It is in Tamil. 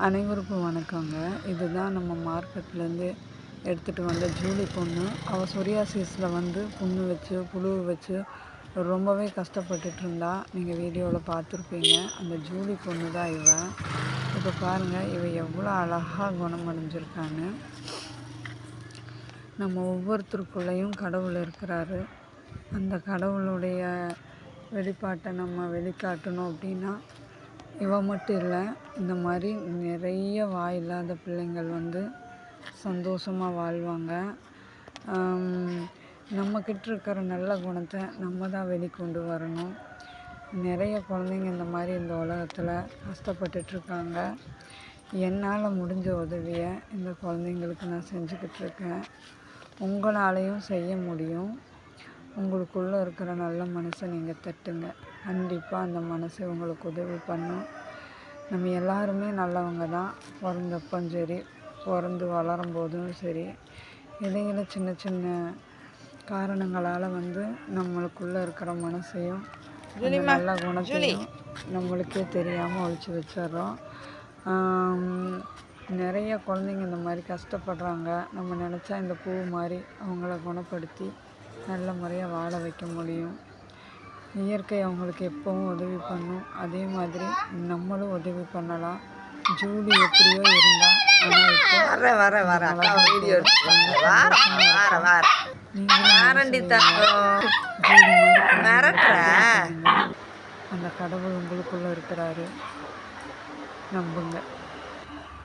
அனைவருக்கும் வணக்கங்க. இதுதான் நம்ம மார்க்கெட்லேருந்து எடுத்துகிட்டு வந்த ஜூலி பொண்ணு. அவள் சொரியாசிஸில் புண்ணு வச்சு புழு வச்சு ரொம்பவே கஷ்டப்பட்டுட்டு இருந்தா. நீங்கள் வீடியோவில் பார்த்துருப்பீங்க. அந்த ஜூலி பொண்ணு தான் இவன். இப்போ பாருங்கள், இவன் எவ்வளோ அழகாக குணமடைஞ்சிருக்கான்னு. நம்ம ஒவ்வொருத்தருக்குள்ளேயும் கடவுள் இருக்கிறாரு. அந்த கடவுளுடைய வெளிப்பாட்டை நம்ம வெளிக்காட்டணும் அப்படின்னா இவன் மட்டும் இல்லை, இந்த மாதிரி நிறைய வாயில்லாத பிள்ளைங்கள் சந்தோஷமாக வாழ்வாங்க. நம்மக்கிட்ட இருக்கிற நல்ல குணத்தை நம்ம தான் வெளிக்கொண்டு வரணும். நிறைய குழந்தைங்க இந்த மாதிரி இந்த உலகத்தில் கஷ்டப்பட்டுட்ருக்காங்க. என்னால் முடிஞ்ச உதவியை இந்த குழந்தைங்களுக்கு நான் செஞ்சுக்கிட்டுருக்கேன். உங்களாலையும் செய்ய முடியும். உங்களுக்குள்ளே இருக்கிற நல்ல மனசை நீங்கள் தட்டுங்க. கண்டிப்பாக அந்த மனசை உங்களுக்கு உதவி பண்ணும். நம்ம எல்லாருமே நல்லவங்க தான். பிறந்தப்பவும் சரி, பிறந்து வளரும் போதும் சரி, இடையில சின்ன சின்ன காரணங்களால் நம்மளுக்குள்ளே இருக்கிற மனசையும் நல்ல குணத்தையும் நம்மளுக்கே தெரியாமல் ஒழிச்சு வச்சிட்றோம். நிறைய குழந்தைங்க இந்த மாதிரி கஷ்டப்படுறாங்க. நம்ம நினச்சா இந்த பூ மாதிரி அவங்கள குணப்படுத்தி நல்ல முறையாக வாழ வைக்க முடியும். இயற்கை அவங்களுக்கு எப்பவும் உதவி பண்ணும். அதே மாதிரி நம்மளும் உதவி பண்ணலாம். ஜூலி எப்படியோ இருந்தால் அந்த கடவுள் உங்களுக்குள்ளே இருக்கிறாரு. நம்புங்க.